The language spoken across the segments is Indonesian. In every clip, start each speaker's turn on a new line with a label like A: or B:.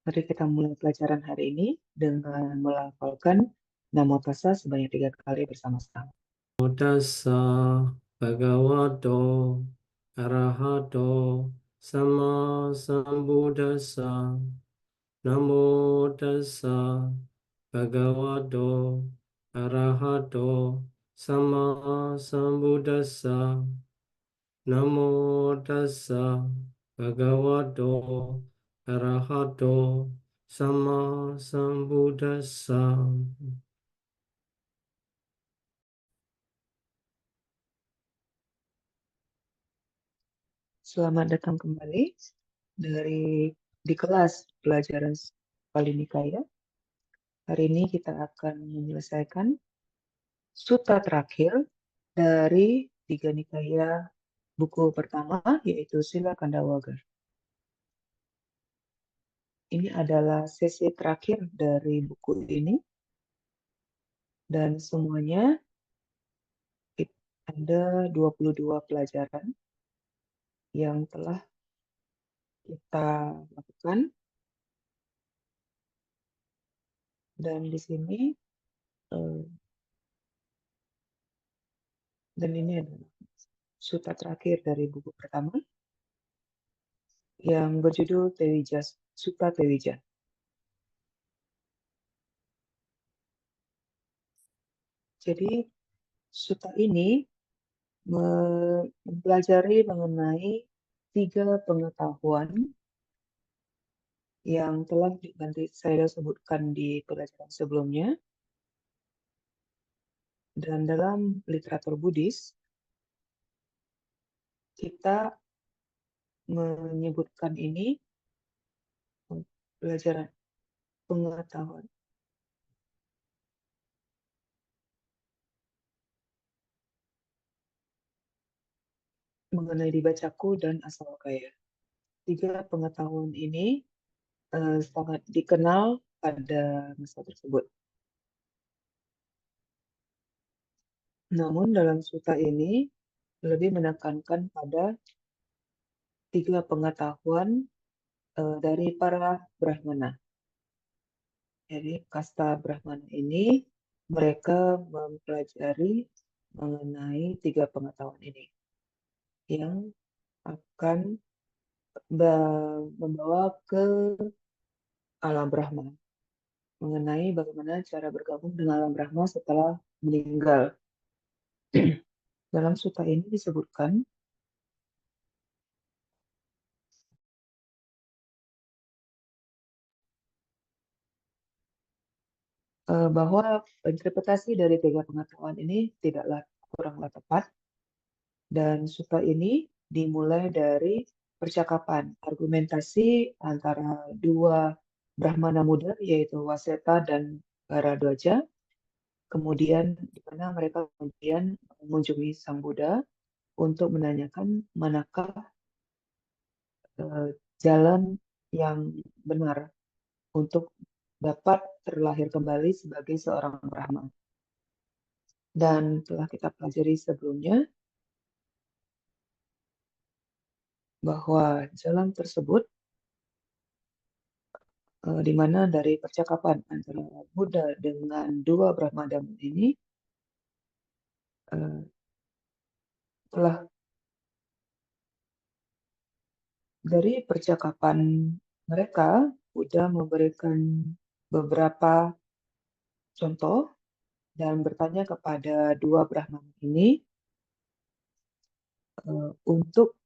A: Mari kita mulai pelajaran hari ini dengan melafalkan Namo Tassa sebanyak 3 kali bersama-sama.
B: Namo tassa bhagavato arahato sama sambuddhassa. Namo tassa bhagavato arahato sama sambuddhassa. Namo tassa bhagavato arahato sama sambuddhassa.
A: Selamat datang kembali di kelas pelajaran Pali Nikaya. Hari ini kita akan menyelesaikan sutta terakhir dari 3 Nikaya buku pertama, yaitu Sila Kandawaga. Ini adalah sesi terakhir dari buku ini, dan semuanya ada 22 pelajaran yang telah kita lakukan. Dan di sini, dan ini adalah sutta terakhir dari buku pertama yang berjudul Tewija, Sutta Tewija. Jadi sutta ini mempelajari mengenai 3 pengetahuan yang telah saya sebutkan di pelajaran sebelumnya. Dan dalam literatur Buddhis, kita menyebutkan ini pelajaran pengetahuan mengenai dibacaku dan asawakaya. 3 pengetahuan ini sangat dikenal pada masa tersebut. Namun dalam sutta ini lebih menekankan pada 3 pengetahuan dari para Brahmana. Jadi kasta Brahmana ini mereka mempelajari mengenai 3 pengetahuan ini yang akan membawa ke alam Brahma, mengenai bagaimana cara bergabung dengan alam Brahma setelah meninggal. Dalam sutta ini disebutkan bahwa interpretasi dari 3 pengetahuan ini kuranglah tepat, dan sutta ini dimulai dari percakapan, argumentasi antara 2 Brahmana muda, yaitu Waseta dan Bharadwaja, kemudian di mana mereka kemudian mengunjungi Sang Buddha untuk menanyakan manakah jalan yang benar untuk dapat terlahir kembali sebagai seorang Brahma. Dan telah kita pelajari sebelumnya bahwa jalan tersebut di mana dari percakapan antara Buddha dengan 2 Brahmadam ini telah dari percakapan mereka, Buddha memberikan beberapa contoh dan bertanya kepada 2 Brahmana ini untuk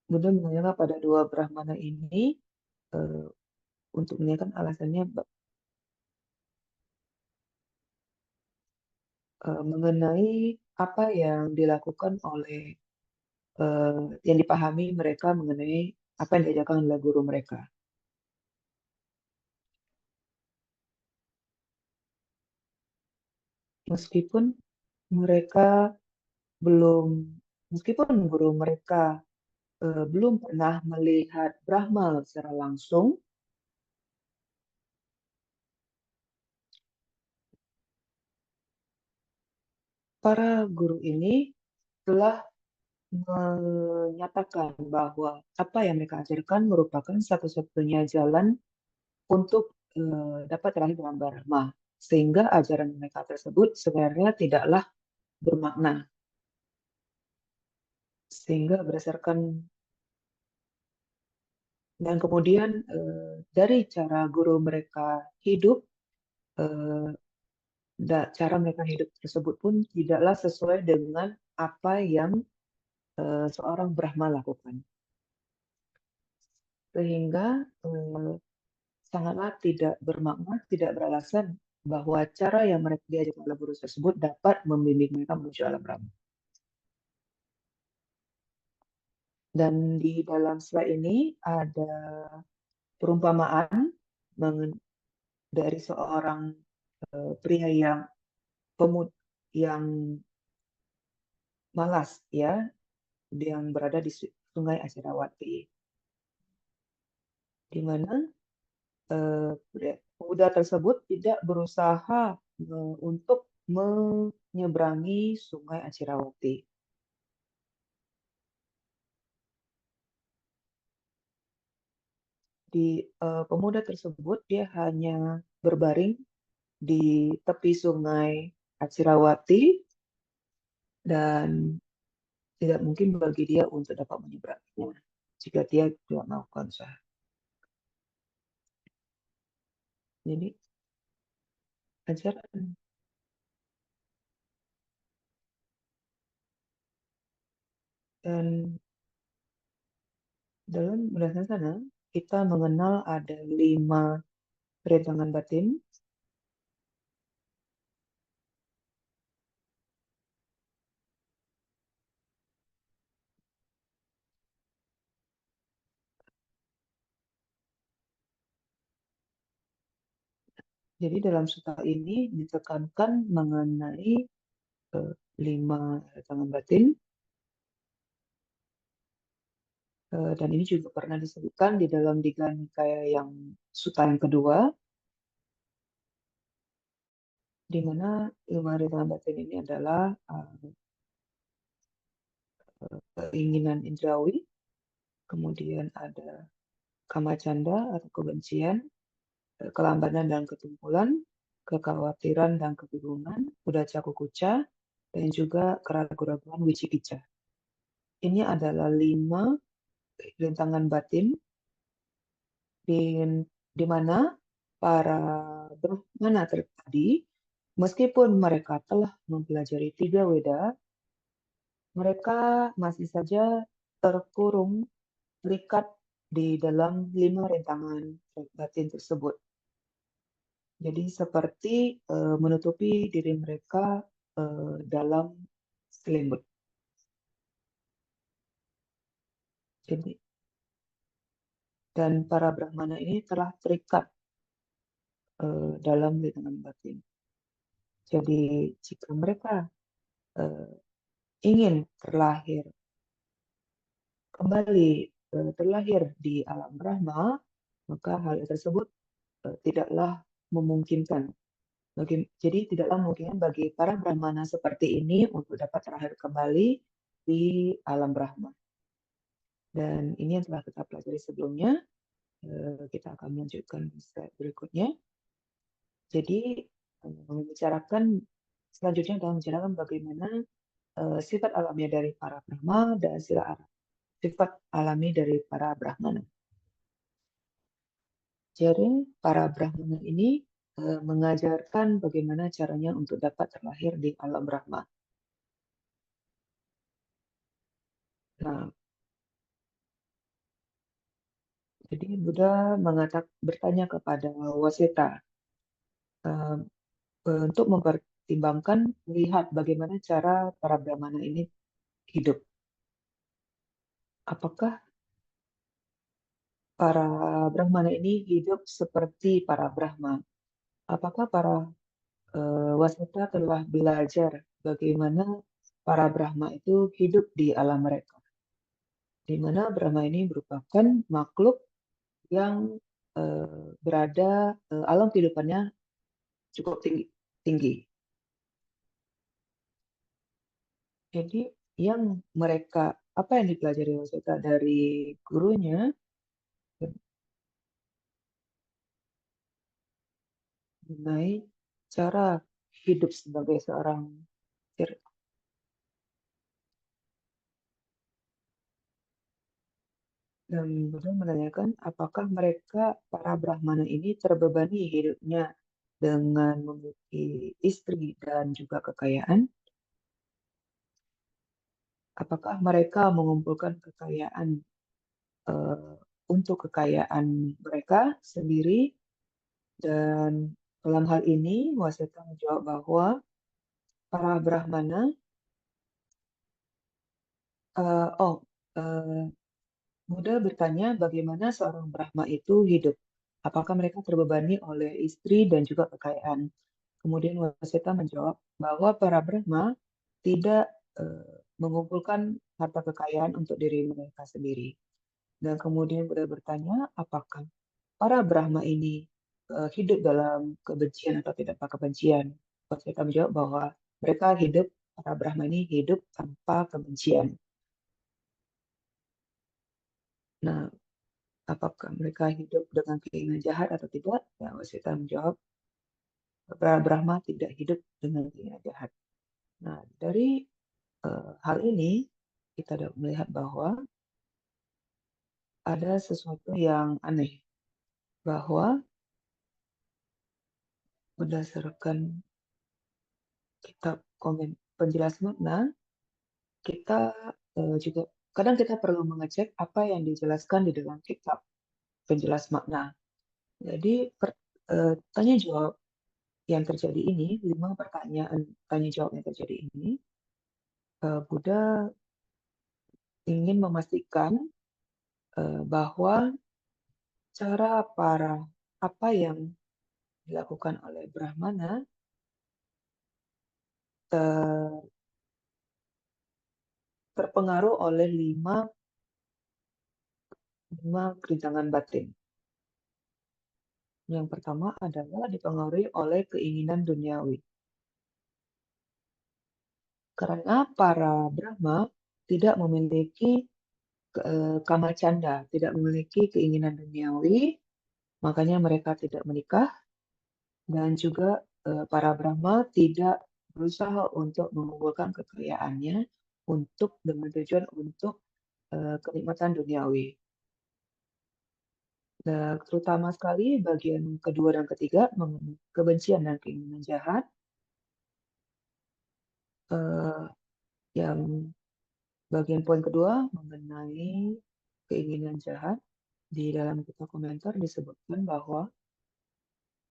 A: Buddha menanyakan pada 2 Brahmana ini untuk menanyakan alasannya mengenai apa yang dilakukan oleh yang dipahami mereka mengenai apa yang diajarkan oleh guru mereka. Meskipun guru mereka belum pernah melihat Brahma secara langsung, para guru ini telah menyatakan bahwa apa yang mereka ajarkan merupakan satu-satunya jalan untuk dapat terlahir dalam Dharma. Sehingga ajaran mereka tersebut sebenarnya tidaklah bermakna. Sehingga berdasarkan dan kemudian dari cara guru mereka hidup, eh, cara mereka hidup tersebut pun tidaklah sesuai dengan apa yang seorang Brahma lakukan. Sehingga sangatlah tidak bermakna, tidak beralasan bahwa cara yang mereka diajarkan oleh guru tersebut dapat membimbing mereka menuju alam Brahma. Dan di dalam slide ini ada perumpamaan dari seorang pria yang yang malas, ya, yang berada di Sungai Acirawati, di mana pemuda tersebut tidak berusaha untuk menyeberangi Sungai Acirawati. Pemuda tersebut dia hanya berbaring di tepi Sungai Acirawati dan tidak mungkin bagi dia untuk dapat menyeberanginya jika dia tidak melakukan usaha. Jadi ajaran dan dalam berdasarkan sana kita mengenal ada 5 rintangan batin. Jadi dalam sutta ini ditekankan mengenai 5 rintangan batin. Dan ini juga pernah disebutkan di dalam Digha Nikaya yang sutta yang kedua, di mana 5 rintangan batin ini adalah keinginan indrawi, kemudian ada kamacanda atau kebencian, kelambanan dan ketumpulan, kekhawatiran dan kebingungan, udaca kukuca, dan juga keraguan-keraguan wicikica. Ini adalah 5 rintangan batin di mana para brahmana tadi, meskipun mereka telah mempelajari 3 Weda, mereka masih saja terkurung, terikat di dalam 5 rintangan batin tersebut. Jadi seperti menutupi diri mereka dalam selimut. Jadi, dan para brahmana ini telah terikat dalam rintangan batin. Jadi jika mereka ingin kembali terlahir di alam Brahma, maka hal tersebut tidaklah memungkinkan. Jadi tidaklah memungkinkan bagi para Brahmana seperti ini untuk dapat terlahir kembali di alam Brahma. Dan ini yang telah kita pelajari sebelumnya. Kita akan melanjutkan slide berikutnya. Jadi selanjutnya adalah membicarakan bagaimana sifat alamiah dari para Brahma dan sifat alami dari para Brahmana. Jadi para Brahmana ini mengajarkan bagaimana caranya untuk dapat terlahir di alam Brahma. Nah, jadi Buddha bertanya kepada Wasita untuk mempertimbangkan, melihat bagaimana cara para Brahmana ini hidup. Apakah para Brahmana ini hidup seperti para Brahma? Apakah para Wasita telah belajar bagaimana para Brahma itu hidup di alam mereka? Di mana Brahma ini merupakan makhluk yang berada alam kehidupannya cukup tinggi. Jadi yang mereka apa yang dipelajari Waseta dari gurunya mengenai cara hidup sebagai seorang dan beliau menanyakan apakah mereka para Brahmana ini terbebani hidupnya dengan memiliki istri dan juga kekayaan. Apakah mereka mengumpulkan kekayaan eh, untuk kekayaan mereka sendiri? Dan dalam hal ini Waseta menjawab bahwa para Brahmana, eh, oh, eh, Buddha bertanya bagaimana seorang Brahma itu hidup. Apakah mereka terbebani oleh istri dan juga kekayaan? Kemudian Waseta menjawab bahwa para Brahma tidak mengumpulkan harta kekayaan untuk diri mereka sendiri. Dan kemudian Buddha bertanya, apakah para Brahma ini hidup dalam kebencian atau tidak kebencian? Waseta menjawab bahwa mereka hidup, para Brahma ini hidup tanpa kebencian. Nah, apakah mereka hidup dengan keinginan jahat atau tidak? Ya, Wasita menjawab, para Brahma tidak hidup dengan keinginan jahat. Nah, dari hal ini kita dapat melihat bahwa ada sesuatu yang aneh, bahwa berdasarkan kitab komen penjelas makna, kita juga kadang kita perlu mengecek apa yang dijelaskan di dalam kitab penjelas makna. Jadi tanya jawab yang terjadi ini, 5 pertanyaan tanya jawab yang terjadi ini, Buddha ingin memastikan bahwa cara apa yang dilakukan oleh Brahmana terpengaruh oleh lima kerintangan batin. Yang pertama adalah dipengaruhi oleh keinginan duniawi. Karena para Brahma tidak memiliki kama canda, tidak memiliki keinginan duniawi, makanya mereka tidak menikah, dan juga para Brahma tidak berusaha untuk mengumpulkan kekayaannya dengan tujuan untuk kenikmatan duniawi. Dan terutama sekali bagian kedua dan ketiga mengenai kebencian dan keinginan jahat, eh, yang bagian poin kedua mengenai keinginan jahat, di dalam kitab komentar disebutkan bahwa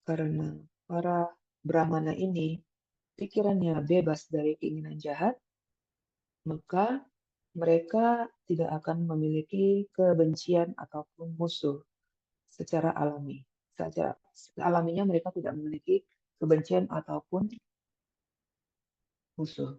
A: karena para Brahmana ini pikirannya bebas dari keinginan jahat, maka mereka tidak akan memiliki kebencian ataupun musuh secara alami. Secara alaminya mereka tidak memiliki kebencian ataupun musuh.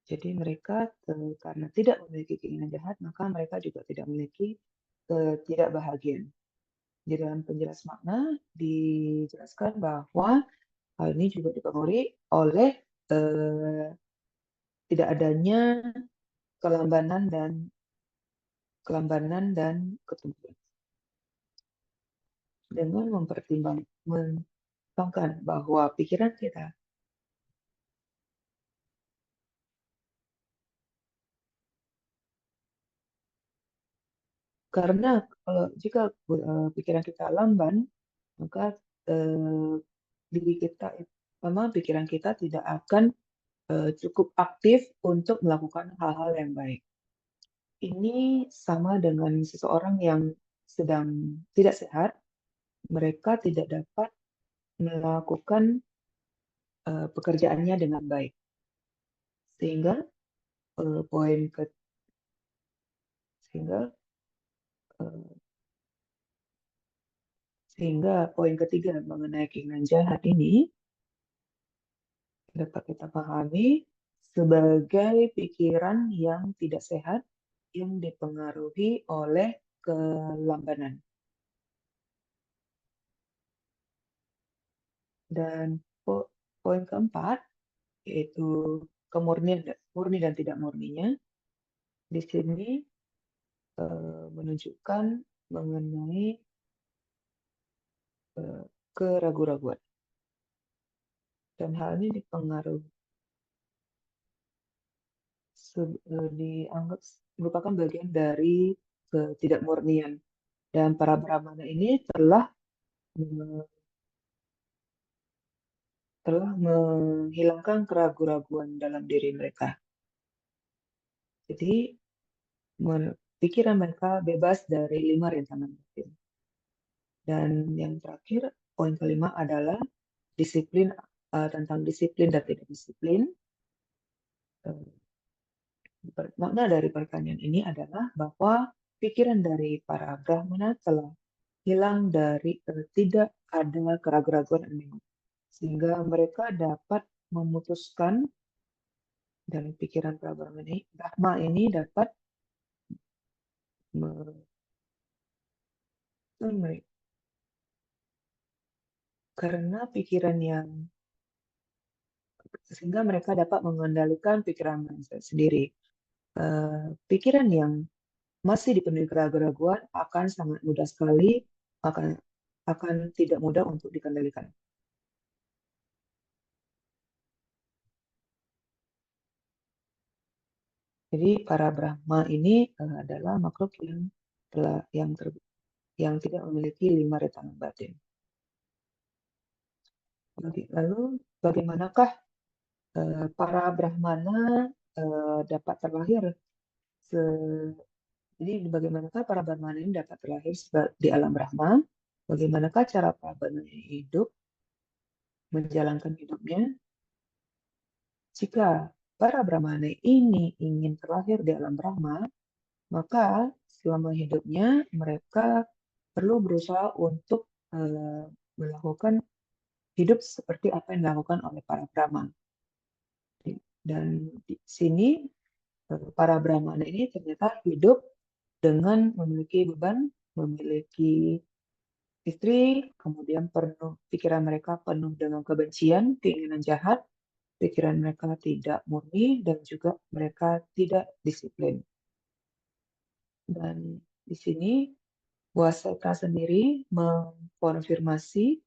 A: Jadi mereka karena tidak memiliki keinginan jahat, maka mereka juga tidak memiliki ketidakbahagiaan. Di dalam penjelas makna dijelaskan bahwa hal ini juga dipengaruhi oleh eh, tidak adanya kelambanan dan ketumbuhan. Dengan mempertimbangkan bahwa pikiran kita, karena jika pikiran kita lamban, maka eh, diri kita, memang pikiran kita tidak akan cukup aktif untuk melakukan hal-hal yang baik. Ini sama dengan seseorang yang sedang tidak sehat, mereka tidak dapat melakukan pekerjaannya dengan baik. Sehingga eh, poin ke sehingga eh, sehingga poin ketiga mengenai keinginan jahat ini dapat kita pahami sebagai pikiran yang tidak sehat yang dipengaruhi oleh kelambanan. Dan poin keempat yaitu kemurnian, murni dan tidak murninya. Di sini menunjukkan mengenai keraguan-raguan. Dan hal ini dipengaruhi dianggap merupakan bagian dari ketidakmurnian. Dan para Brahmana ini telah menghilangkan keraguan-raguan dalam diri mereka. Jadi pikiran mereka bebas dari 5 rintangan batin. Dan yang terakhir, poin kelima adalah disiplin, tentang disiplin dan tidak disiplin. Makna dari pertanyaan ini adalah bahwa pikiran dari para Brahmana telah hilang dari tidak ada keraguan-raguan sehingga mereka dapat memutuskan, dan pikiran para Brahma ini dapat karena pikiran yang sehingga mereka dapat mengendalikan pikiran mereka sendiri. Pikiran yang masih dipenuhi keraguan-raguan akan sangat mudah sekali akan tidak mudah untuk dikendalikan. Jadi para Brahma ini adalah makhluk yang tidak memiliki 5 rintangan batin. Lalu bagaimanakah para Brahmana dapat terlahir? Jadi bagaimanakah para Brahmana ini dapat terlahir di alam Brahma? Bagaimanakah cara para Brahmana hidup, menjalankan hidupnya? Jika para Brahmana ini ingin terlahir di alam Brahma, maka selama hidupnya mereka perlu berusaha untuk melakukan hidup seperti apa yang dilakukan oleh para Brahma. Dan di sini para Brahmana ini ternyata hidup dengan memiliki beban, memiliki istri, kemudian pikiran mereka penuh dengan kebencian, keinginan jahat, pikiran mereka tidak murni, dan juga mereka tidak disiplin. Dan di sini Waseka sendiri mengkonfirmasi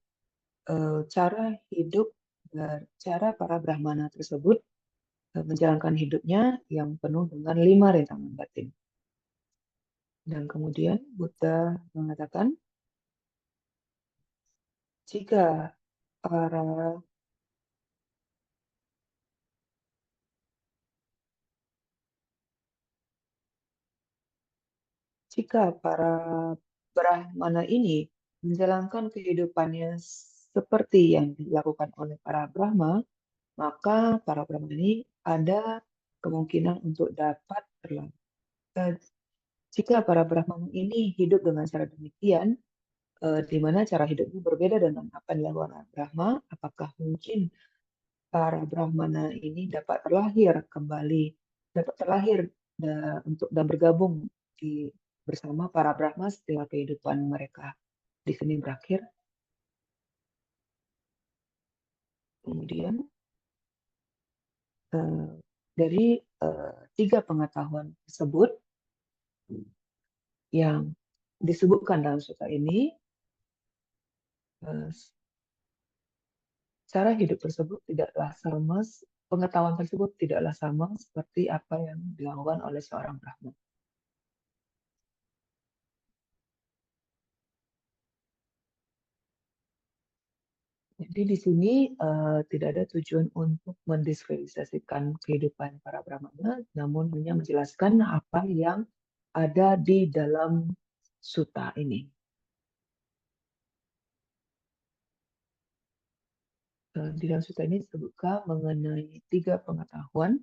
A: cara hidup dan cara para Brahmana tersebut menjalankan hidupnya yang penuh dengan 5 rintangan batin. Dan kemudian Buddha mengatakan, jika para Brahmana ini menjalankan kehidupannya seperti yang dilakukan oleh para Brahma, maka para Brahmana ini ada kemungkinan untuk dapat terlambat. Jika para Brahmana ini hidup dengan cara demikian, di mana cara hidupnya berbeda dengan apa yang dilakukan oleh Brahma, apakah mungkin para Brahmana ini dapat terlahir kembali, dapat terlahir dan bergabung bersama para Brahma setelah kehidupan mereka di sini berakhir? Kemudian dari 3 pengetahuan tersebut yang disebutkan dalam sutta ini, cara hidup tersebut tidaklah sama, pengetahuan tersebut tidaklah sama seperti apa yang dilakukan oleh seorang Brahma. Jadi di sini tidak ada tujuan untuk mendiskreditasikan kehidupan para Brahmana, namun hanya menjelaskan apa yang ada di dalam sutta ini. Di dalam sutta ini disebutkan mengenai 3 pengetahuan.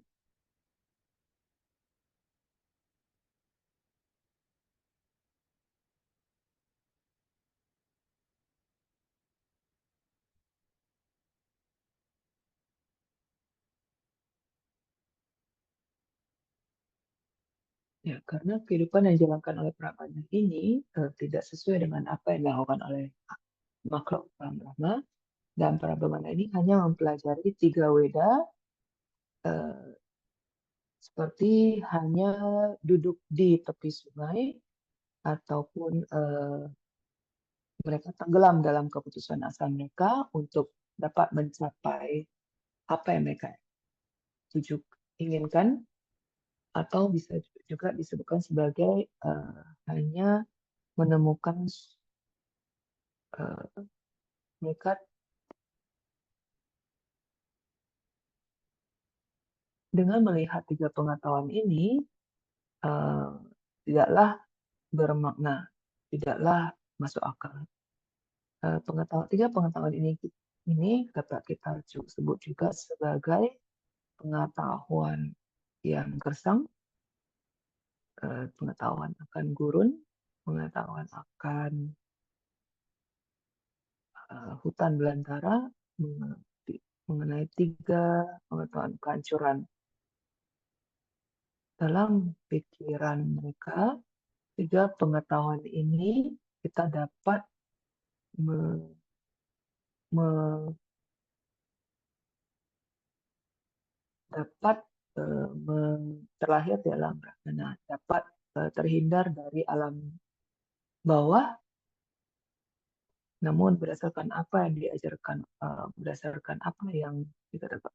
A: Ya, karena kehidupan yang dijalankan oleh Brahmana ini tidak sesuai dengan apa yang dilakukan oleh makhluk Brahma, dan para Brahmana ini hanya mempelajari 3 Weda eh, seperti hanya duduk di tepi sungai ataupun mereka tenggelam dalam keputusan asa mereka untuk dapat mencapai apa yang mereka tuju inginkan, atau bisa juga disebutkan sebagai hanya menemukan mereka dengan melihat tiga pengetahuan ini eh, tidaklah bermakna, tidaklah masuk akal. Tiga pengetahuan ini dapat kita sebut juga sebagai pengetahuan yang gersang, pengetahuan akan gurun, pengetahuan akan hutan belantara, mengenai tiga pengetahuan kehancuran. Dalam pikiran mereka, tiga pengetahuan ini kita dapat me- me- dapat terlahir di alam brahmana, dapat terhindar dari alam bawah, namun berdasarkan apa yang diajarkan, berdasarkan apa yang kita dapat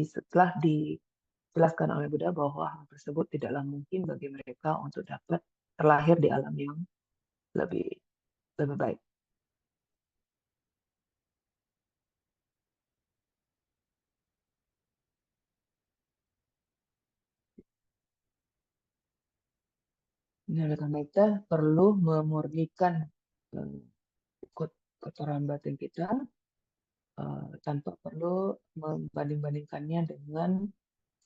A: setelah dijelaskan oleh Buddha bahwa hal tersebut tidaklah mungkin bagi mereka untuk dapat terlahir di alam yang lebih lebih baik. Nah, oleh karena itu perlu memurnikan eh, kotoran batin kita tanpa perlu membanding-bandingkannya dengan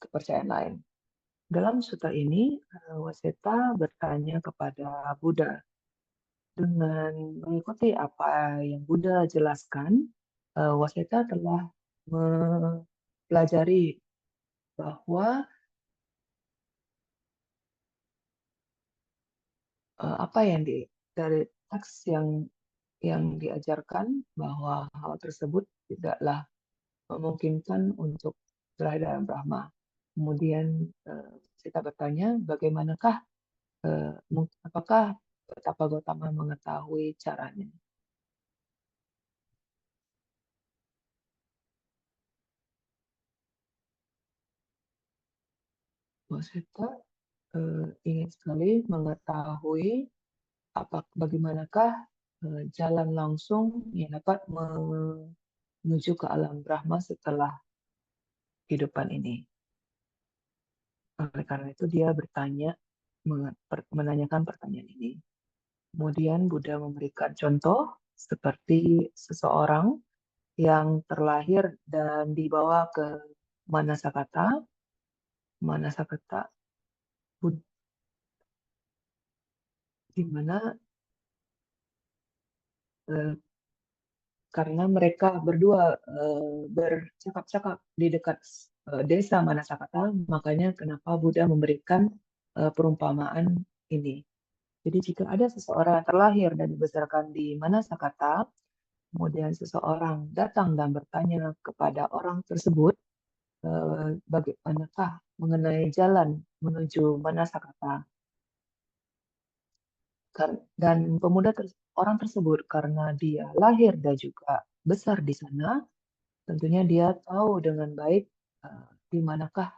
A: kepercayaan lain. Dalam sutra ini, Waseta bertanya kepada Buddha dengan mengikuti apa yang Buddha jelaskan. Waseta telah mempelajari bahwa apa yang dari teks yang diajarkan bahwa hal tersebut tidaklah memungkinkan untuk berada dalam Brahma. Kemudian kita bertanya, bagaimanakah, apakah Tapa Gautama mengetahui caranya? Wasita ingin sekali mengetahui bagaimanakah jalan langsung yang dapat menuju ke alam Brahma setelah kehidupan ini. Oleh karena itu dia bertanya, menanyakan pertanyaan ini. Kemudian Buddha memberikan contoh seperti seseorang yang terlahir dan dibawa ke Manasakata. Manasakata, di mana eh, karena mereka berdua bercakap-cakap di dekat desa Manasakata, makanya kenapa Buddha memberikan perumpamaan ini. Jadi jika ada seseorang yang terlahir dan dibesarkan di Manasakata, kemudian seseorang datang dan bertanya kepada orang tersebut, bagaimanakah mengenai jalan menuju Manasakata. Dan orang tersebut karena dia lahir dan juga besar di sana, tentunya dia tahu dengan baik di manakah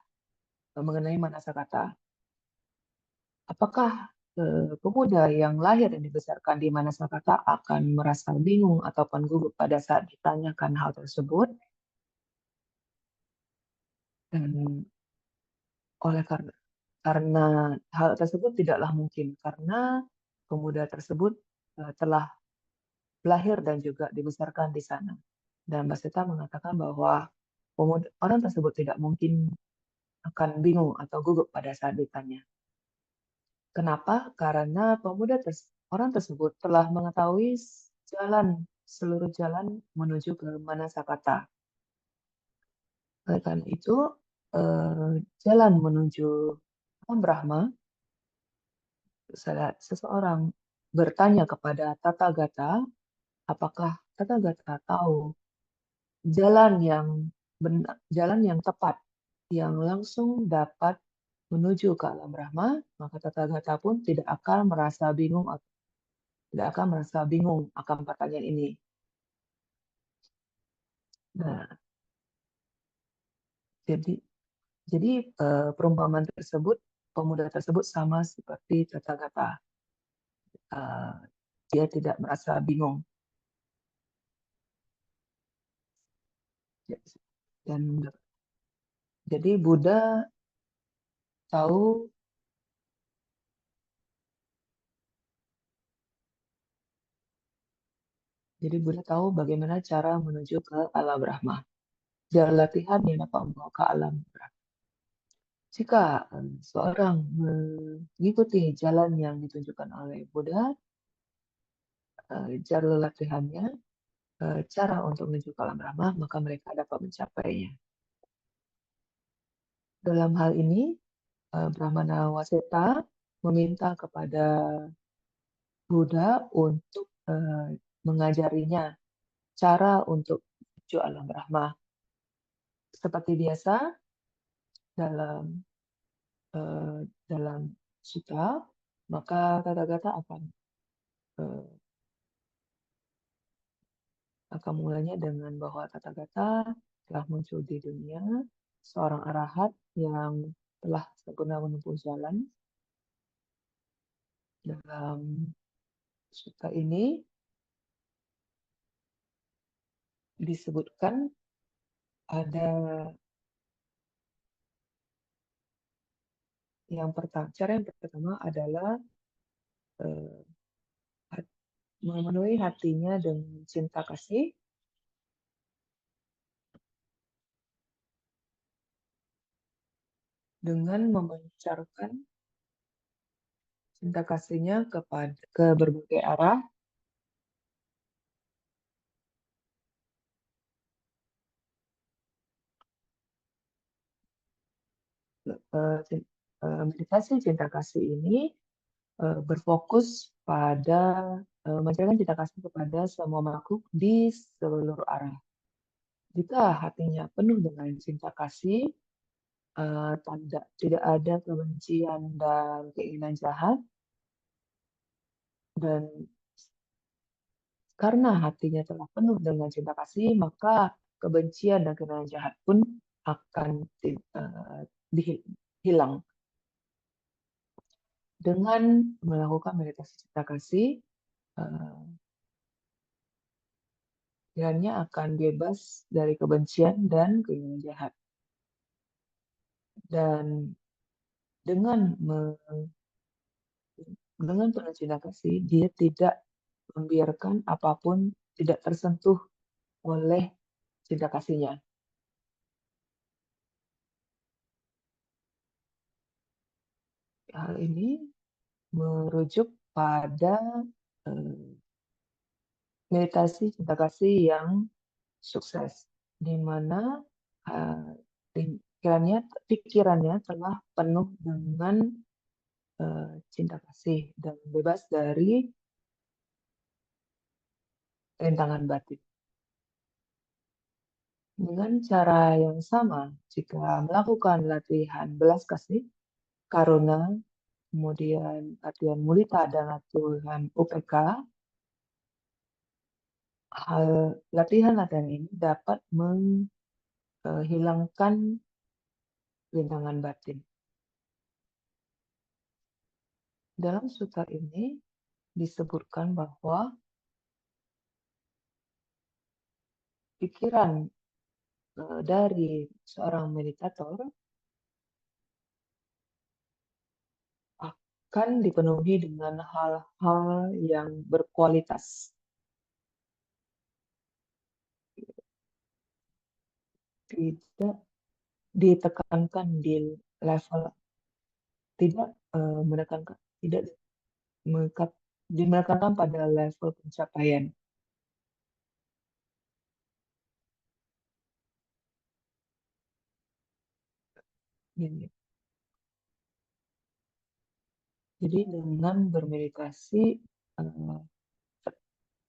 A: mengenai Manasakata. Apakah pemuda yang lahir dan dibesarkan di Manasakata akan merasa bingung ataupun gugup pada saat ditanyakan hal tersebut? Dan oleh karena hal tersebut tidaklah mungkin karena pemuda tersebut telah lahir dan juga dibesarkan di sana. Dan Baseta mengatakan bahwa orang tersebut tidak mungkin akan bingung atau gugup pada saat ditanya. Kenapa? Karena orang tersebut telah mengetahui seluruh jalan menuju ke Manasakata. Oleh karena itu, jalan menuju Brahma, seseorang bertanya kepada Tathagata, apakah Tathagata tahu jalan yang jalan yang tepat yang langsung dapat menuju ke alam Brahma, maka Tathagata pun tidak akan merasa bingung akan pertanyaan ini. Nah, jadi perumpamaan tersebut, pemuda tersebut sama seperti Tathagata. Dia tidak merasa bingung. Dan jadi Buddha tahu bagaimana cara menuju ke alam Brahma. Jalan latihan yang dapat membawa ke alam Brahma. Jika seorang mengikuti jalan yang ditunjukkan oleh Buddha, jalur latihannya, cara untuk menuju ke alam Brahma, maka mereka dapat mencapainya. Dalam hal ini, Brahmana Waseta meminta kepada Buddha untuk mengajarinya cara untuk menuju alam Brahma. Seperti biasa dalam dalam sutta, maka kata-kata akan mulainya dengan bahwa Tathagata telah muncul di dunia, seorang arahat yang telah sempurna menempuh jalan. Dalam sutta ini disebutkan ada cara yang pertama adalah memenuhi hatinya dengan cinta kasih, dengan memancarkan cinta kasihnya ke berbagai arah, meditasi cinta kasih ini berfokus pada memancarkan cinta kasih kepada semua makhluk di seluruh arah. Jika hatinya penuh dengan cinta kasih, tidak ada kebencian dan keinginan jahat, dan karena hatinya telah penuh dengan cinta kasih, maka kebencian dan keinginan jahat pun akan hilang. Dengan melakukan meditasi cinta kasih, pikirannya akan bebas dari kebencian dan keinginan jahat. Dan dengan penuh cinta kasih, dia tidak membiarkan apapun tidak tersentuh oleh cinta kasihnya. Hal ini merujuk pada meditasi cinta kasih yang sukses, di mana pikirannya telah penuh dengan cinta kasih dan bebas dari rintangan batin. Dengan cara yang sama, jika melakukan latihan belas kasih, karuna, kemudian latihan mudita dan latihan UPK, latihan-latihan ini dapat menghilangkan rintangan batin. Dalam sutta ini disebutkan bahwa pikiran dari seorang meditator akan dipenuhi dengan hal-hal yang berkualitas. Tidak ditekankan di level, tidak menekankan pada level pencapaian. Jadi dengan bermeditasi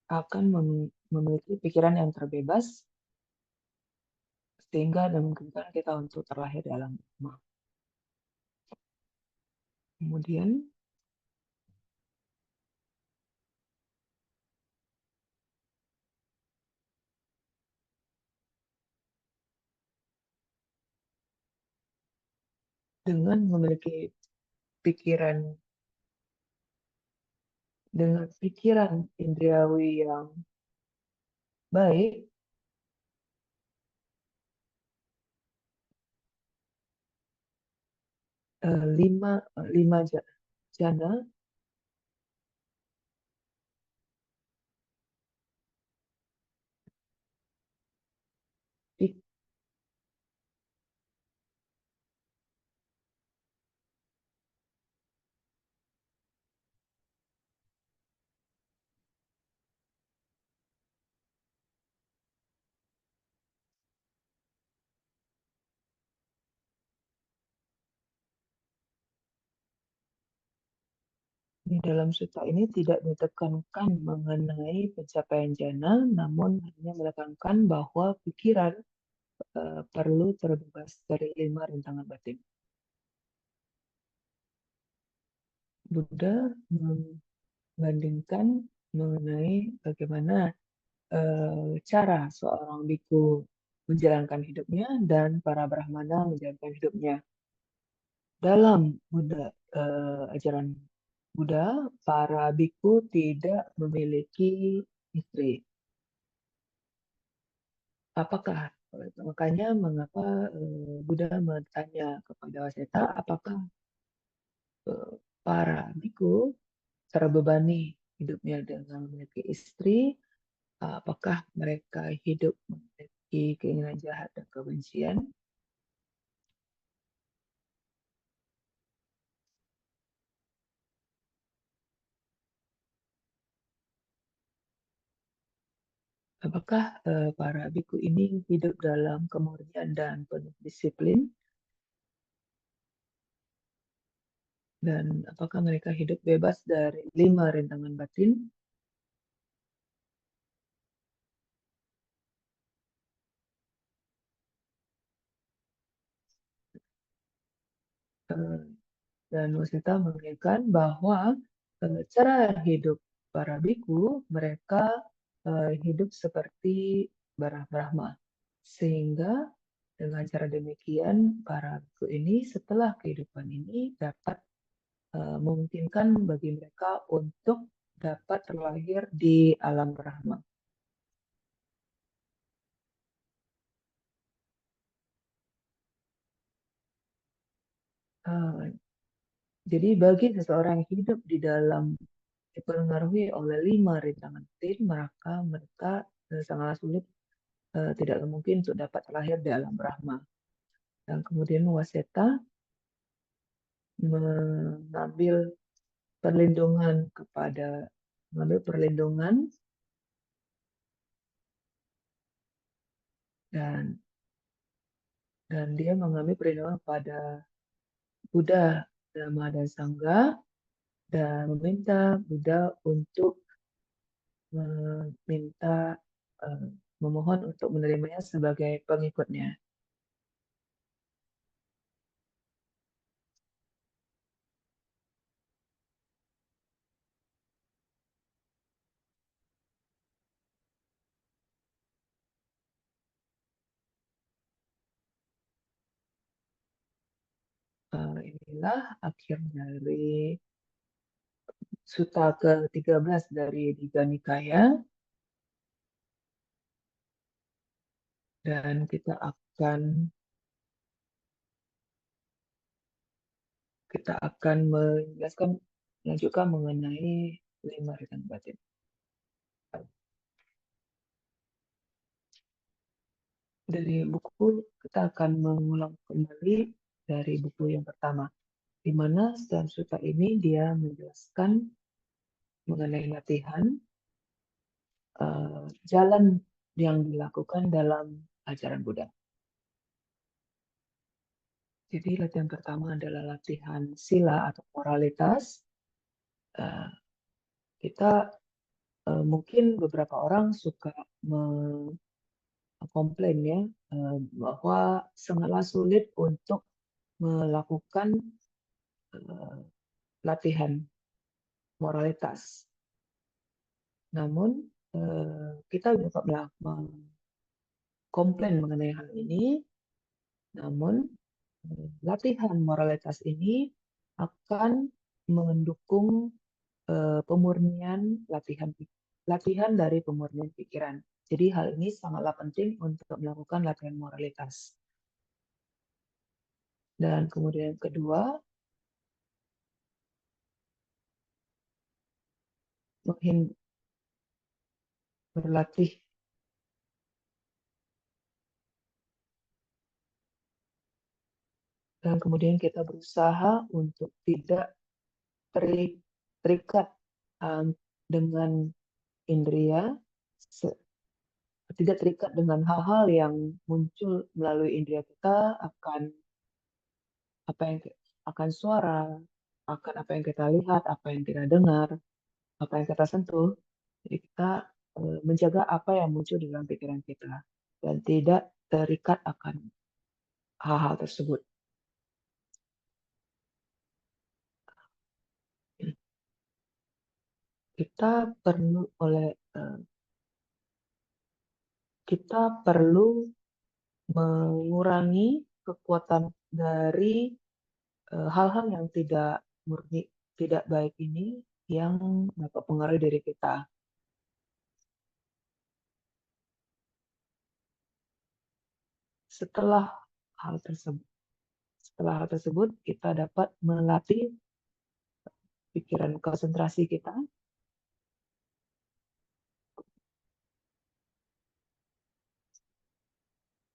A: akan memiliki pikiran yang terbebas sehingga memungkinkan kita untuk terlahir di alam Brahma. Kemudian dengan memiliki pikiran dengan pikiran indriawi yang baik, lima jana pik- di dalam sutta ini tidak ditekankan mengenai pencapaian jana, namun hanya menekankan bahwa pikiran perlu terbebas dari 5 rintangan batin. Buddha membandingkan mengenai bagaimana cara seorang biku menjalankan hidupnya dan para brahmana menjalankan hidupnya. Dalam ajaran Buddha, para biku tidak memiliki istri. Apakah makanya mengapa Buddha bertanya kepada Waseta, apakah para biku terbebani hidupnya dengan memiliki istri? Apakah mereka hidup memiliki keinginan jahat dan kebencian? Apakah para biku ini hidup dalam kemurnian dan penuh disiplin? Dan apakah mereka hidup bebas dari 5 rintangan batin? Eh, Dan Wasita mengingatkan bahwa cara hidup para biku, mereka hidup seperti bara Brahma. Sehingga dengan cara demikian, para biku ini setelah kehidupan ini dapat memungkinkan bagi mereka untuk dapat terlahir di alam Brahma. Eh, Jadi bagi seseorang yang hidup di dalam dipengaruhi oleh 5 rintangan batin, maka mereka sangat sulit, tidak mungkin untuk dapat terlahir di alam Brahma. Dan kemudian Waseta mengambil perlindungan mengambil perlindungan dan dia mengambil perlindungan pada Buddha, Dhamma, dan Sangha dan meminta Buddha untuk meminta eh, memohon untuk menerimanya sebagai pengikutnya. Inilah akhir dari Sutta ke-13 dari Digha Nikaya, dan kita akan melanjutkan mengenai 5 rintangan batin. Dari buku kita akan mengulang kembali dari buku yang pertama, di mana dalam sutta ini dia menjelaskan mengenai latihan jalan yang dilakukan dalam ajaran Buddha. Jadi latihan pertama adalah latihan sila atau moralitas. Eh, Kita mungkin beberapa orang suka komplain ya, bahwa sangatlah sulit untuk melakukan eh, latihan moralitas. Namun kita juga komplain mengenai hal ini, namun latihan moralitas ini akan mendukung pemurnian latihan dari pemurnian pikiran. Jadi hal ini sangatlah penting untuk melakukan latihan moralitas. Dan kemudian yang kedua, berlatih dan kemudian kita berusaha untuk tidak terikat dengan indera, tidak terikat dengan hal-hal yang muncul melalui indera kita, akan apa yang akan suara, akan apa yang kita lihat, apa yang kita dengar, apa yang kita sentuh. Jadi kita menjaga apa yang muncul di dalam pikiran kita dan tidak terikat akan hal-hal tersebut. Kita perlu kita perlu mengurangi kekuatan dari hal-hal yang tidak murni, tidak baik ini yang dapat pengaruhi diri kita. Setelah hal tersebut kita dapat melatih pikiran konsentrasi kita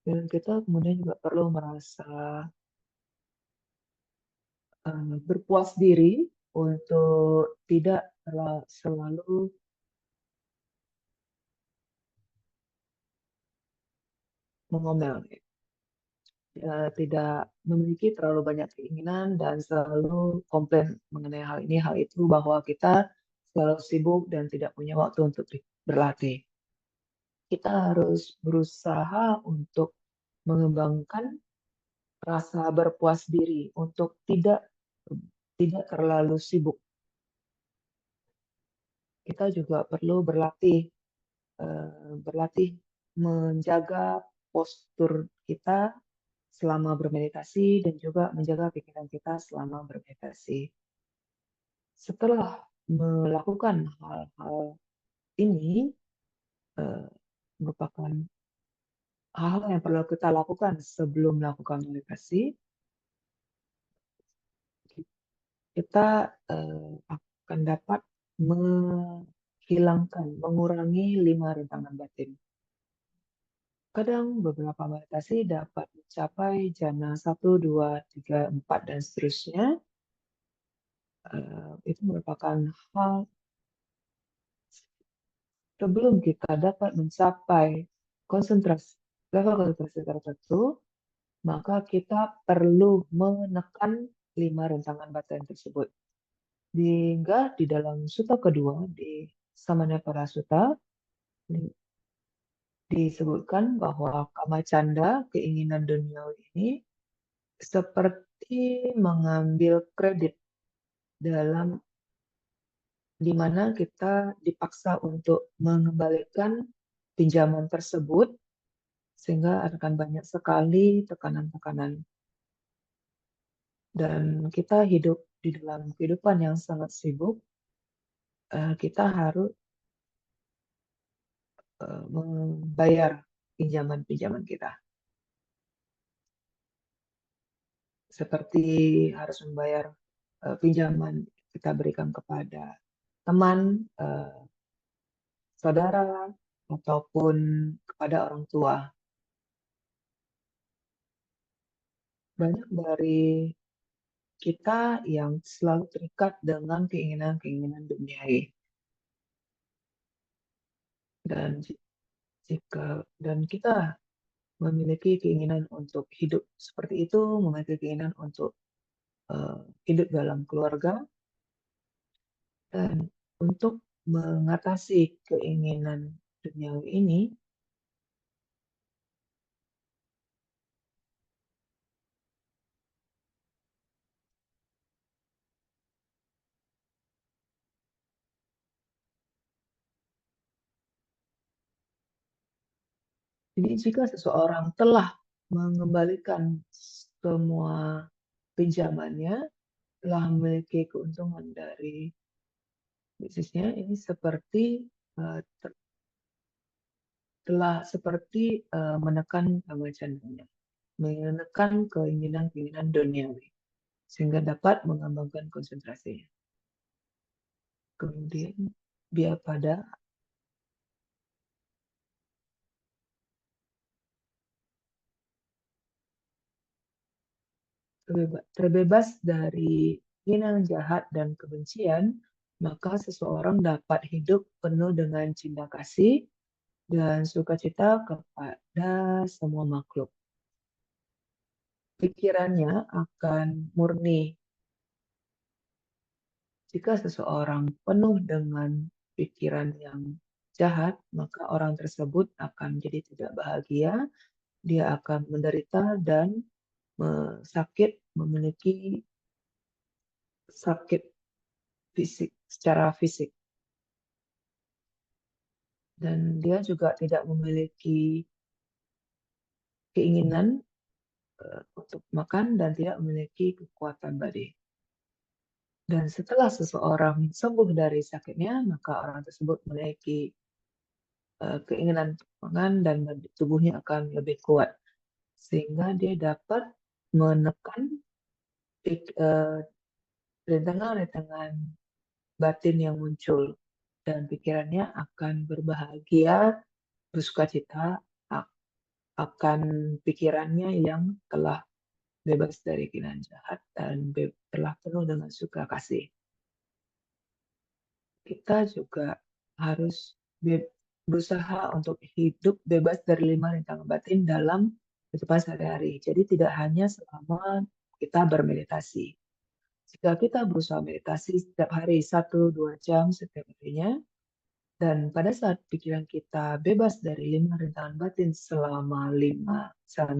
A: dan kita kemudian juga perlu merasa berpuas diri untuk tidak selalu mengomel, tidak memiliki terlalu banyak keinginan dan selalu komplain mengenai hal ini, hal itu, bahwa kita selalu sibuk dan tidak punya waktu untuk berlatih. Kita harus berusaha untuk mengembangkan rasa berpuas diri untuk tidak terlalu sibuk. Kita juga perlu berlatih menjaga postur kita selama bermeditasi dan juga menjaga pikiran kita selama bermeditasi. Setelah melakukan hal-hal ini, merupakan hal yang perlu kita lakukan sebelum melakukan meditasi. Kita akan dapat mengurangi 5 rintangan batin. Kadang beberapa meditasi dapat mencapai jana 1, 2, 3, 4, dan seterusnya. Itu merupakan hal sebelum kita dapat mencapai level konsentrasi tertentu, maka kita perlu menekan 5 rintangan batin tersebut. Hingga di dalam sutta kedua, di Samanapara Sutta, disebutkan bahwa kama canda, keinginan duniawi ini, seperti mengambil kredit dalam di mana kita dipaksa untuk mengembalikan pinjaman tersebut, sehingga akan banyak sekali tekanan-tekanan. Dan kita hidup di dalam kehidupan yang sangat sibuk, kita harus membayar pinjaman-pinjaman kita. Seperti harus membayar pinjaman kita berikan kepada teman, saudara, ataupun kepada orang tua. Banyak dari kita yang selalu terikat dengan keinginan-keinginan duniawi. Dan kita memiliki keinginan untuk hidup seperti itu, memiliki keinginan untuk hidup dalam keluarga, dan untuk mengatasi keinginan duniawi ini, Jadi jika seseorang telah mengembalikan semua pinjamannya, telah memiliki keuntungan dari bisnisnya, ini seperti telah seperti menekan kemajuannya, menekan keinginan-keinginan duniawi, sehingga dapat mengembangkan konsentrasinya. Kemudian biar pada terbebas dari keinginan jahat dan kebencian, maka seseorang dapat hidup penuh dengan cinta kasih dan sukacita kepada semua makhluk. Pikirannya akan murni. Jika seseorang penuh dengan pikiran yang jahat, maka orang tersebut akan jadi tidak bahagia, dia akan menderita dan memiliki sakit fisik, secara fisik. Dan dia juga tidak memiliki keinginan untuk makan dan tidak memiliki kekuatan badi. Dan setelah seseorang sembuh dari sakitnya, maka orang tersebut memiliki keinginan untuk makan dan tubuhnya akan lebih kuat. Sehingga dia dapat menekan rintangan-rintangan batin yang muncul. Dan pikirannya akan berbahagia, bersukacita, akan pikirannya yang telah bebas dari keinginan jahat dan telah penuh dengan suka kasih. Kita juga harus berusaha untuk hidup bebas dari 5 rintangan batin dalam kehidupan sehari-hari. Jadi tidak hanya selama kita bermeditasi. Jika kita berusaha meditasi setiap hari 1-2 jam setiap harinya, dan pada saat pikiran kita bebas dari 5 rintangan batin selama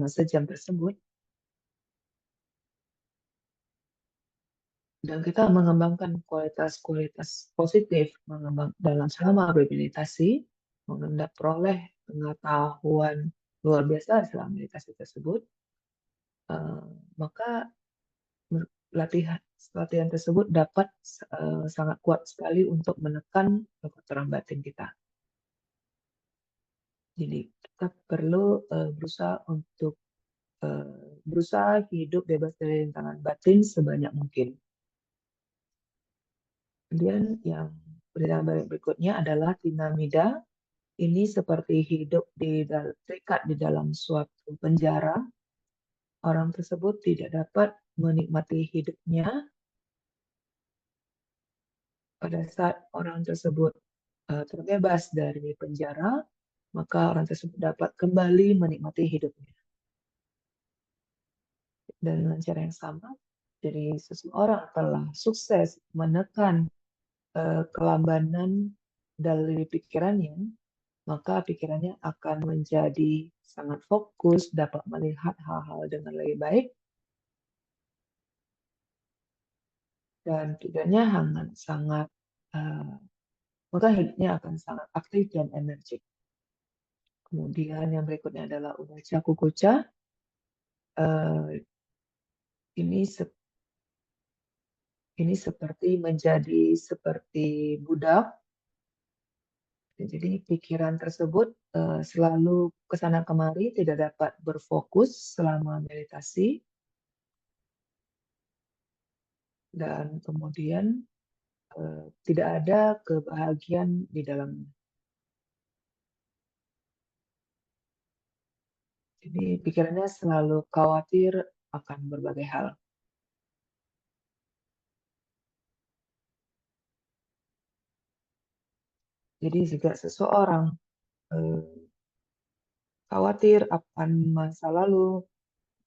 A: sejam tersebut, dan kita mengembangkan kualitas-kualitas positif dalam selama bermeditasi, peroleh pengetahuan luar biasa selama meditasi tersebut, maka latihan tersebut dapat sangat kuat sekali untuk menekan kotoran batin kita. Jadi kita perlu berusaha hidup bebas dari rintangan batin sebanyak mungkin. Kemudian yang berikutnya adalah tinamida. Ini seperti hidup terikat di dalam suatu penjara. Orang tersebut tidak dapat menikmati hidupnya. Pada saat orang tersebut terbebas dari penjara, maka orang tersebut dapat kembali menikmati hidupnya. Dan dengan cara yang sama, jadi seseorang telah sukses menekan kelambanan dari pikirannya, maka pikirannya akan menjadi sangat fokus, dapat melihat hal-hal dengan lebih baik, dan pikirannya maka hidupnya akan sangat aktif dan energik. Kemudian yang berikutnya adalah Udaca Kukuca. Ini seperti menjadi seperti budak. Jadi pikiran tersebut selalu kesana kemari, tidak dapat berfokus selama meditasi. Dan kemudian tidak ada kebahagiaan di dalamnya. Jadi pikirannya selalu khawatir akan berbagai hal. Jadi jika seseorang khawatir akan masa lalu,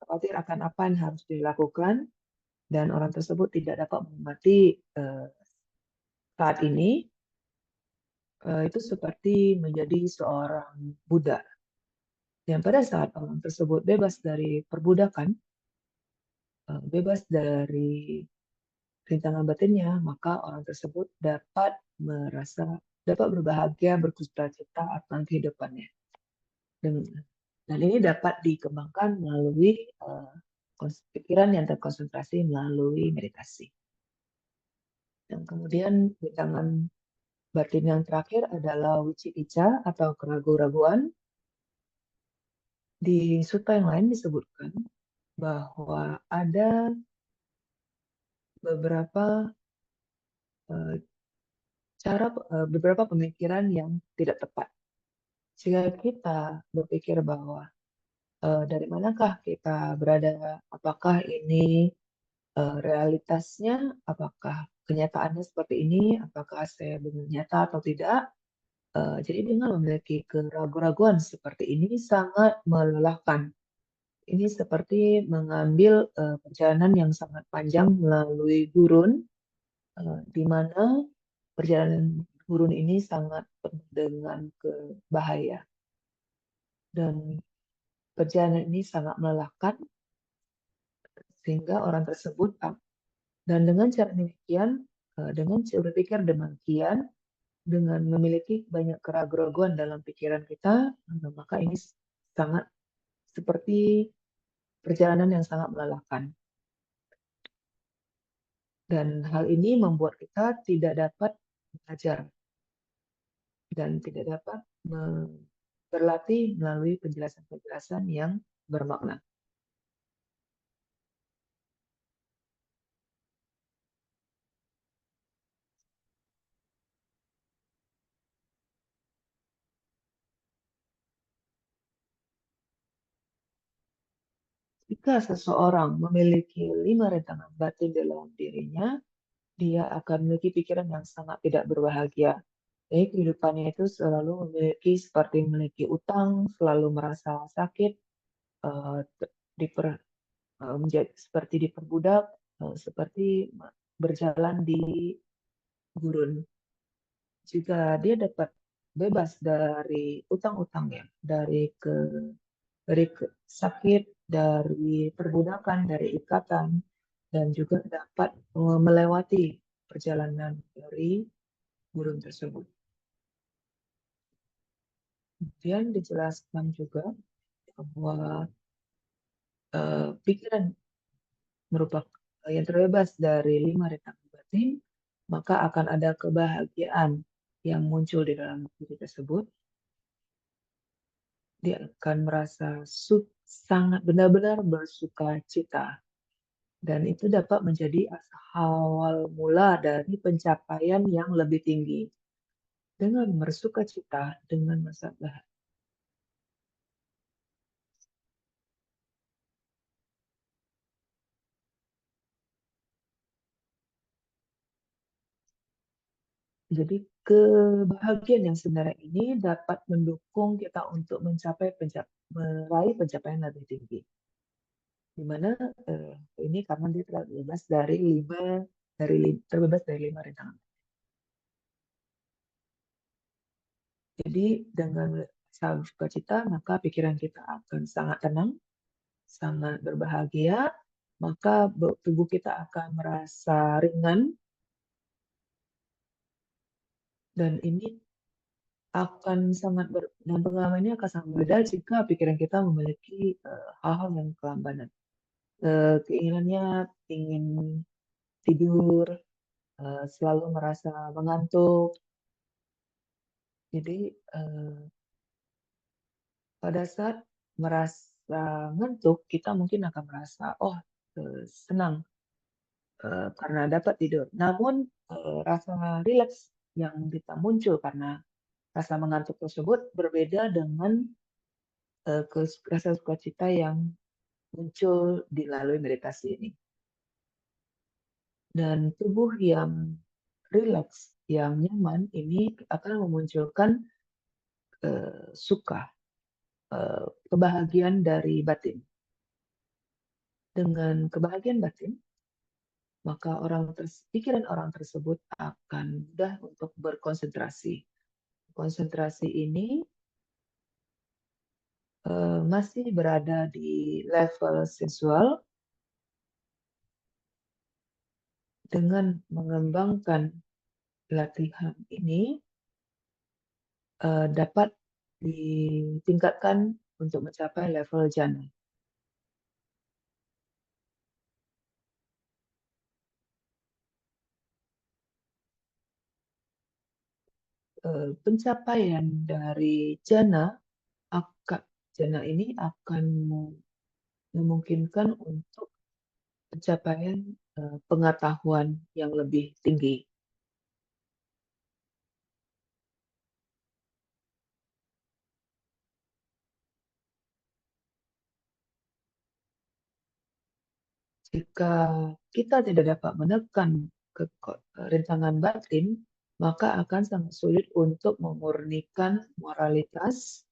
A: khawatir akan apa yang harus dilakukan, dan orang tersebut tidak dapat menikmati saat ini, itu seperti menjadi seorang budak. Dan pada saat orang tersebut bebas dari perbudakan, bebas dari rintangan batinnya, maka orang tersebut dapat berbahagia, bercita-cita akan kehidupannya. Dan ini dapat dikembangkan melalui pikiran yang terkonsentrasi melalui meditasi. Dan kemudian bilangan batin yang terakhir adalah wicikica atau keraguan-raguan. Di sutta yang lain disebutkan bahwa ada beberapa eh, beberapa pemikiran yang tidak tepat. Jika kita berpikir bahwa dari manakah kita berada, apakah ini realitasnya, apakah kenyataannya seperti ini, apakah saya benar nyata atau tidak. Jadi dengan memiliki keraguan-raguan seperti ini sangat melelahkan. Ini seperti mengambil perjalanan yang sangat panjang melalui gurun, di mana perjalanan gurun ini sangat penuh dengan bahaya. Dan perjalanan ini sangat melelahkan, sehingga orang tersebut, dan dengan cara demikian, dengan cara berpikir demikian, dengan memiliki banyak keraguan-raguan dalam pikiran kita, maka ini sangat seperti perjalanan yang sangat melelahkan. Dan hal ini membuat kita tidak dapat belajar dan tidak dapat berlatih melalui penjelasan-penjelasan yang bermakna. Jika seseorang memiliki 5 rentangan batin dalam dirinya, dia akan memiliki pikiran yang sangat tidak berbahagia. Jadi kehidupannya itu selalu memiliki seperti memiliki utang, selalu merasa sakit, eh, menjadi seperti diperbudak, seperti berjalan di gurun. Jika dia dapat bebas dari utang-utangnya, dari sakit, dari perbudakan, dari ikatan, dan juga dapat melewati perjalanan dari gurun tersebut. Kemudian dijelaskan juga bahwa pikiran merupakan yang terbebas dari 5 rentangan batin, maka akan ada kebahagiaan yang muncul di dalam diri tersebut. Dia akan merasa sangat benar-benar bersuka cita. Dan itu dapat menjadi awal mula dari pencapaian yang lebih tinggi. Dengan bersuka cita, dengan masalah. Jadi kebahagiaan yang sebenarnya ini dapat mendukung kita untuk meraih pencapaian lebih tinggi. Di mana ini karena dia terbebas dari terbebas dari 5 rintangan. Jadi dengan sukacita maka pikiran kita akan sangat tenang, sangat berbahagia, maka tubuh kita akan merasa ringan, dan ini akan dan pengalamannya akan sangat berbeda jika pikiran kita memiliki hal-hal yang kelambanan. Keinginannya ingin tidur, selalu merasa mengantuk. Jadi pada saat merasa ngantuk, kita mungkin akan merasa, oh senang karena dapat tidur. Namun rasa rileks yang kita muncul karena rasa mengantuk tersebut berbeda dengan rasa sukacita yang muncul dilalui meditasi ini. Dan tubuh yang rileks, yang nyaman, ini akan memunculkan suka, kebahagiaan dari batin. Dengan kebahagiaan batin, maka pikiran orang tersebut akan mudah untuk berkonsentrasi. Konsentrasi ini masih berada di level sensual. Dengan mengembangkan latihan ini dapat ditingkatkan untuk mencapai level jana. Pencapaian dari jana ini akan memungkinkan untuk pencapaian pengetahuan yang lebih tinggi. Jika kita tidak dapat menekan rintangan batin, maka akan sangat sulit untuk memurnikan moralitas,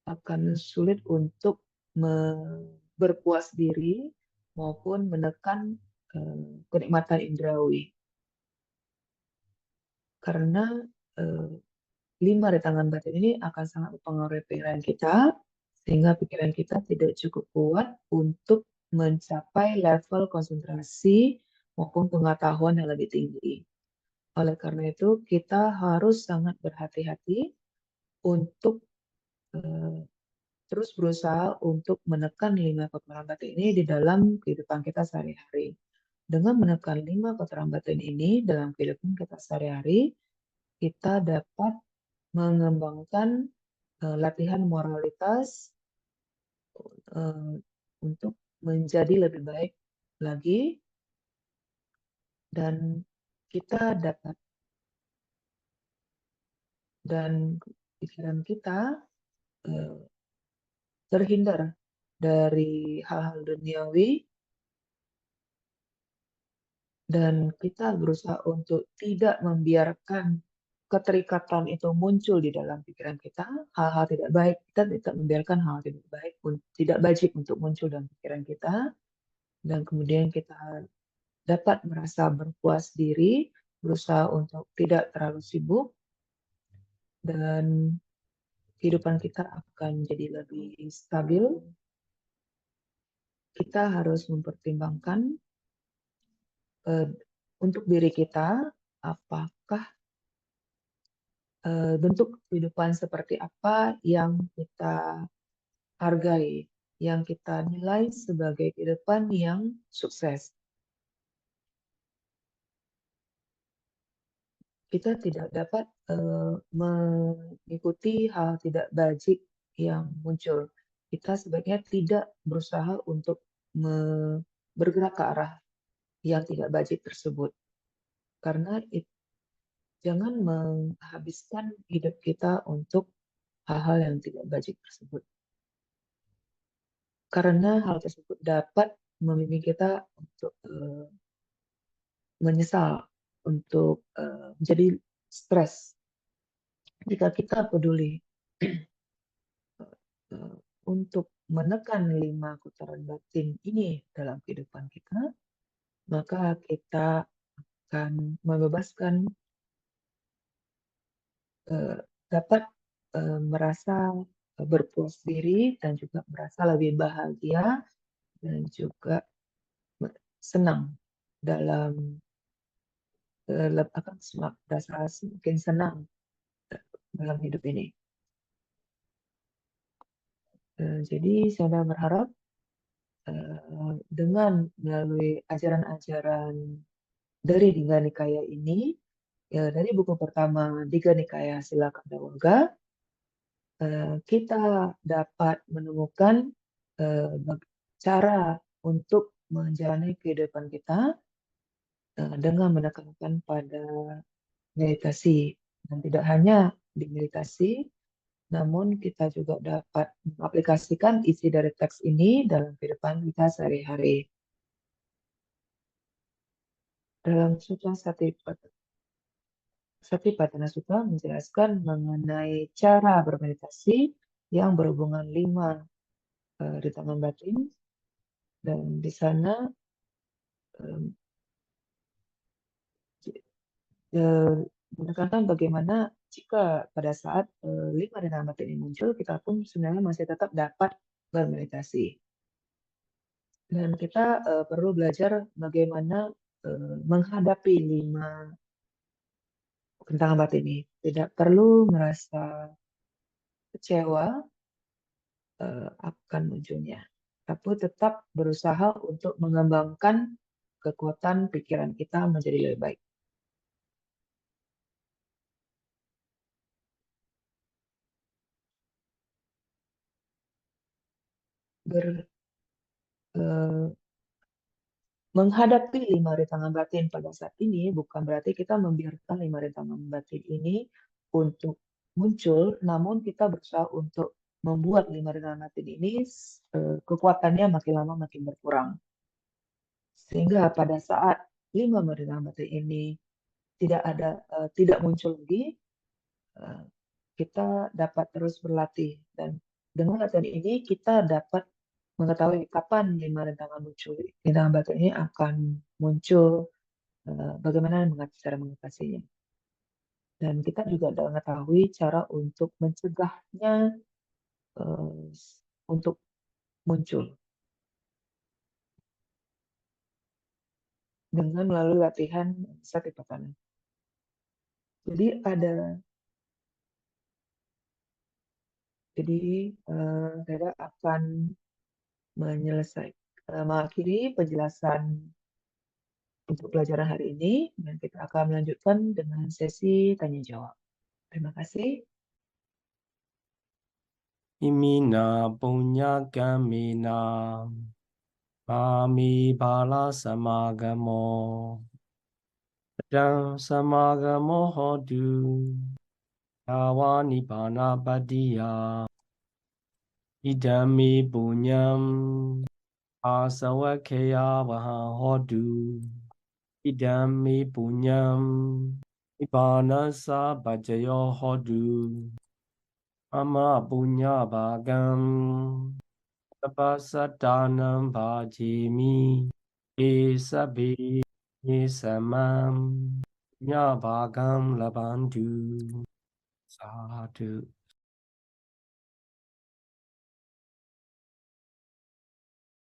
A: akan sulit untuk berpuas diri maupun menekan kenikmatan indrawi. Karena 5 rintangan batin ini akan sangat mempengaruhi pikiran kita, sehingga pikiran kita tidak cukup kuat untuk mencapai level konsentrasi maupun pengetahuan yang lebih tinggi. Oleh karena itu, kita harus sangat berhati-hati untuk terus berusaha untuk menekan 5 kotoran batin ini di dalam kehidupan kita sehari-hari. Dengan menekan 5 kotoran batin ini dalam kehidupan kita sehari-hari, kita dapat mengembangkan latihan moralitas untuk menjadi lebih baik lagi, dan kita dapat pikiran kita terhindar dari hal-hal duniawi, dan kita berusaha untuk tidak membiarkan keterikatan itu muncul di dalam pikiran kita, hal-hal tidak baik, kita tidak membiarkan hal tidak baik pun tidak bajik untuk muncul dalam pikiran kita, dan kemudian kita dapat merasa berpuas diri, berusaha untuk tidak terlalu sibuk, dan kehidupan kita akan jadi lebih stabil. Kita harus mempertimbangkan untuk diri kita, apakah bentuk kehidupan seperti apa yang kita hargai, yang kita nilai sebagai kehidupan yang sukses. Kita tidak dapat mengikuti hal tidak bajik yang muncul. Kita sebaiknya tidak berusaha untuk bergerak ke arah yang tidak bajik tersebut. Karena jangan menghabiskan hidup kita untuk hal-hal yang tidak bajik tersebut. Karena hal tersebut dapat membimbing kita untuk menyesal, untuk menjadi stres. Jika kita peduli untuk menekan 5 kotoran batin ini dalam kehidupan kita, maka kita akan membebaskan, dapat merasa berpuas diri dan juga merasa lebih bahagia dan juga senang dalam akan merasa semakin senang dalam hidup ini. Jadi saya berharap dengan melalui ajaran-ajaran dari Digha Nikaya ini, dari buku pertama Digha Nikaya Silakandawaga, kita dapat menemukan cara untuk menjalani kehidupan kita dengan menekankan pada meditasi. Dan tidak hanya di meditasi, namun kita juga dapat mengaplikasikan isi dari teks ini dalam kehidupan kita sehari-hari. Dalam Sutra Satipatthana Sutta menjelaskan mengenai cara bermeditasi yang berhubungan 5 rintangan batin, dan di sana menekankan bagaimana jika pada saat 5 rintangan batin ini muncul, kita pun sebenarnya masih tetap dapat bermeditasi. Dan kita perlu belajar bagaimana menghadapi 5 tentang abad ini. Tidak perlu merasa kecewa akan munculnya, tapi tetap berusaha untuk mengembangkan kekuatan pikiran kita menjadi lebih baik. Ber, eh, Menghadapi 5 rintangan batin pada saat ini bukan berarti kita membiarkan 5 rintangan batin ini untuk muncul, namun kita berusaha untuk membuat 5 rintangan batin ini kekuatannya makin lama makin berkurang. Sehingga pada saat 5 rintangan batin ini tidak muncul lagi, eh, kita dapat terus berlatih, dan dengan latihan ini kita dapat mengetahui kapan 5 rintangan muncul. Rintangan batin ini akan muncul, bagaimana cara mengatasinya. Dan kita juga mengetahui cara untuk mencegahnya eh, untuk muncul dengan melalui latihan Satipatthana. Jadi saya akan mengakhiri penjelasan untuk pelajaran hari ini, dan kita akan melanjutkan dengan sesi tanya jawab. Terima kasih.
B: Imina punya kamina mami bala samagamo dan samagamo hodu awani bana badia idami punyam asawakya waha hodu idami punyam ibana sabajayo hodu ama punya bagam Tapasadanam bhajimi esabi esamam nyabhagam labantu sadhu.